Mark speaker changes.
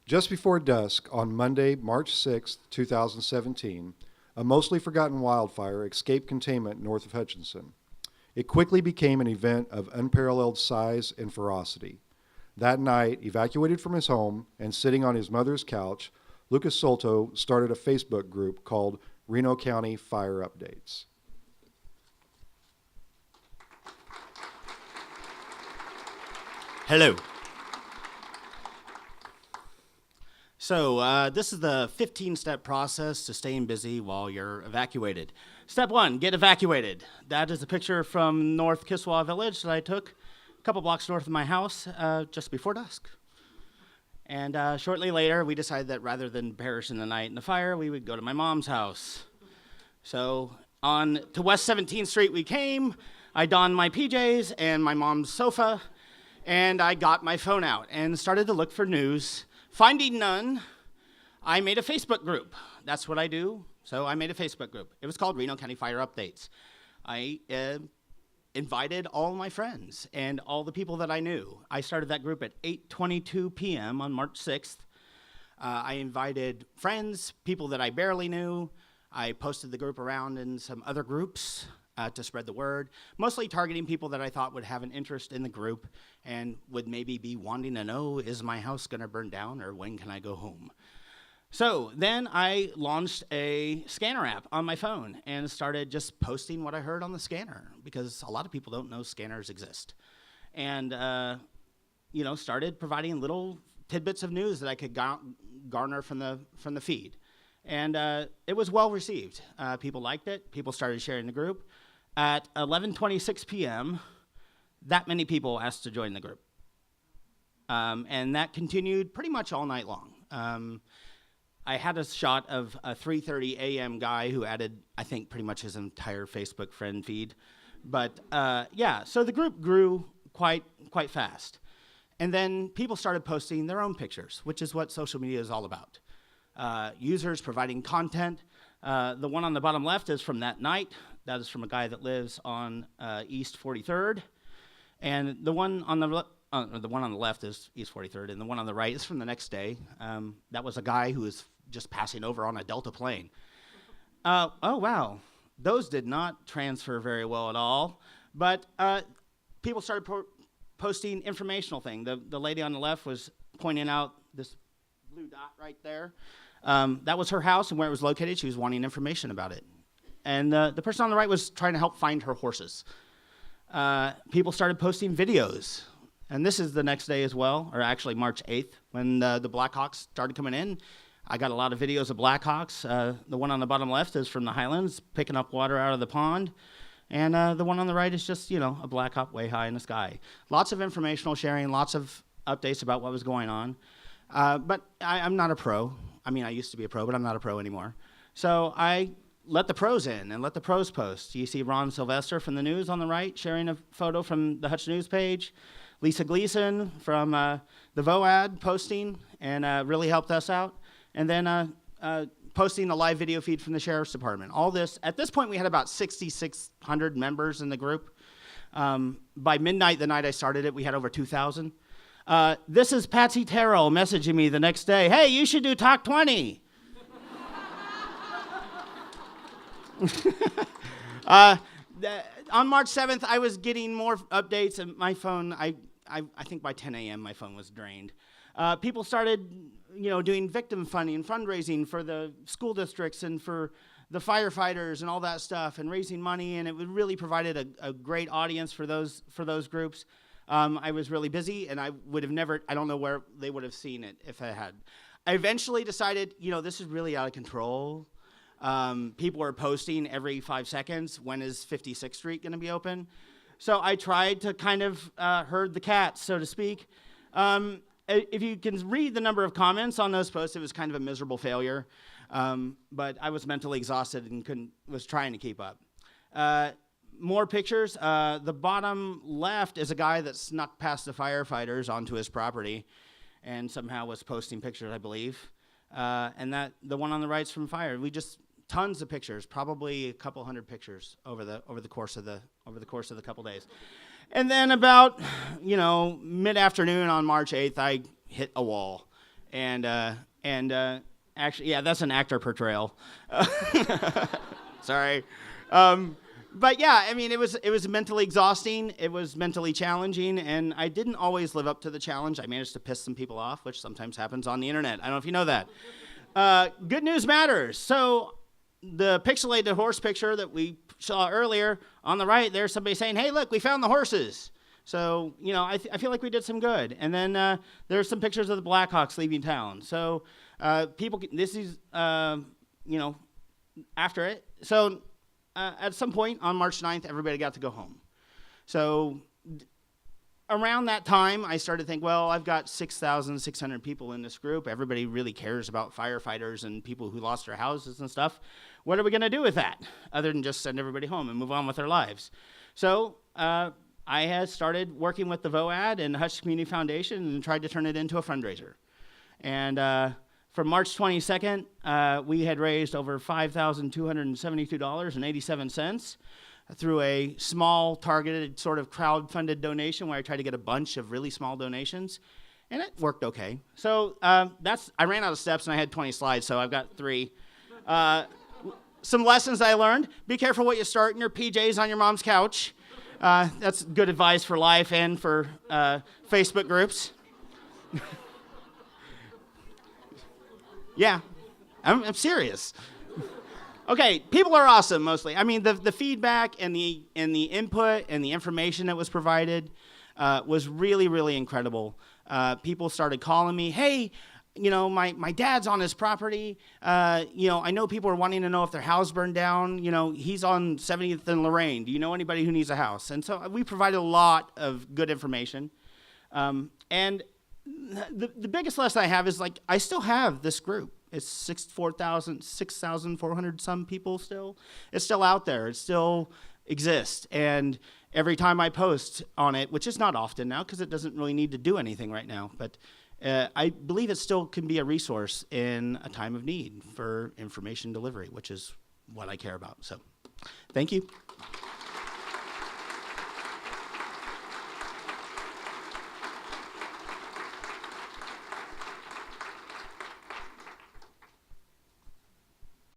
Speaker 1: Just before dusk on Monday, March 6, 2017, a mostly forgotten wildfire escaped containment north of Hutchinson. It quickly became an event of unparalleled size and ferocity. That night, evacuated from his home and sitting on his mother's couch, Lucas Soltow started a Facebook group called Reno County Fire Updates.
Speaker 2: Hello. So this is the 15-step process to staying busy while you're evacuated. Step 1, get evacuated. That is a picture from North Kissawa Village that I took a couple blocks north of my house just before dusk. And shortly later, we decided that rather than perish in the night in the fire, we would go to my mom's house. So on to West 17th Street we came. I donned my PJs and my mom's sofa, and I got my phone out and started to look for news. Finding none, I made a Facebook group. That's what I do. So I made a Facebook group. It was called Reno County Fire Updates. I invited all my friends and all the people that I knew. I started that group at 8:22 p.m. on March 6th. I invited friends, people that I barely knew. I posted the group around in some other groups to spread the word, mostly targeting people that I thought would have an interest in the group and would maybe be wanting to know, is my house going to burn down or when can I go home? So then I launched a scanner app on my phone and started just posting what I heard on the scanner because a lot of people don't know scanners exist. And, started providing little tidbits of news that I could garner from the feed. And it was well received. People liked it. People started sharing the group. At 11:26 p.m., that many people asked to join the group. And that continued pretty much all night long. I had a shot of a 3:30 a.m. guy who added, I think, pretty much his entire Facebook friend feed. But so the group grew quite fast. And then people started posting their own pictures, which is what social media is all about. Users providing content. The one on the bottom left is from that night. That is from a guy that lives on East 43rd. And the one on the left is East 43rd, and the one on the right is from the next day. That was a guy who was just passing over on a Delta plane. Oh, wow. Those did not transfer very well at all. But people started posting informational thing. The lady on the left was pointing out this blue dot right there. That was her house and where it was located. She was wanting information about it. And the person on the right was trying to help find her horses. People started posting videos. And this is the next day as well, or actually March 8th, when the Blackhawks started coming in. I got a lot of videos of Blackhawks. The one on the bottom left is from the Highlands, picking up water out of the pond. And the one on the right is just, a Blackhawk way high in the sky. Lots of informational sharing, lots of updates about what was going on. But I'm not a pro. I mean, I used to be a pro, but I'm not a pro anymore. So I let the pros in and let the pros post. You see Ron Sylvester from the news on the right sharing a photo from the Hutch News page. Lisa Gleason from the VOAD posting and really helped us out. And then posting a live video feed from the Sheriff's Department. All this, at this point we had about 6,600 members in the group. By midnight, the night I started it, we had over 2,000. This is Patsy Terrell messaging me the next day, hey, you should do Talk20. On March 7th, I was getting more updates, and my phone, I think by 10 a.m. my phone was drained. People started, doing victim funding and fundraising for the school districts and for the firefighters and all that stuff, and raising money, and it really provided a great audience for those groups. I was really busy, and I would have never, I don't know where they would have seen it if I had. I eventually decided, this is really out of control. People are posting every 5 seconds, when is 56th Street going to be open? So I tried to kind of herd the cats, so to speak. If you can read the number of comments on those posts, it was kind of a miserable failure. But I was mentally exhausted and was trying to keep up. More pictures. The bottom left is a guy that snuck past the firefighters onto his property and somehow was posting pictures, I believe. And the one on the right's from fire. We just tons of pictures, probably a couple hundred pictures over the course of the couple days. And then about, mid-afternoon on March 8th, I hit a wall. and actually, yeah, that's an actor portrayal. Sorry. But yeah, I mean, it was mentally exhausting. It was mentally challenging, and I didn't always live up to the challenge. I managed to piss some people off, which sometimes happens on the internet. I don't know if you know that. Good news matters. So the pixelated horse picture that we saw earlier, on the right, there's somebody saying, hey, look, we found the horses. So, you know, I feel like we did some good. And then there's some pictures of the Blackhawks leaving town. So this is, you know, after it. So at some point on March 9th, everybody got to go home. So around that time, I started to think, well, I've got 6,600 people in this group. Everybody really cares about firefighters and people who lost their houses and stuff. What are we going to do with that other than just send everybody home and move on with their lives? So I had started working with the VOAD and Hutch Community Foundation and tried to turn it into a fundraiser. And from March 22nd, we had raised over $5,272.87 through a small, targeted, sort of crowd-funded donation where I tried to get a bunch of really small donations, and it worked okay. So I ran out of steps, and I had 20 slides, so I've got 3. Some lessons I learned: be careful what you start in your PJs on your mom's couch. That's good advice for life and for Facebook groups. Yeah, I'm serious. Okay, people are awesome mostly. I mean, the feedback and the input and the information that was provided was really, really incredible. People started calling me, hey, you know, my dad's on his property. You know, I know people are wanting to know if their house burned down. You know, he's on 70th and Lorraine. Do you know anybody who needs a house? And so we provided a lot of good information. And the biggest lesson I have is, like, I still have this group. It's 6,400 some people still. It's still out there. It still exists. And every time I post on it, which is not often now because it doesn't really need to do anything right now, but I believe it still can be a resource in a time of need for information delivery, which is what I care about. So thank you.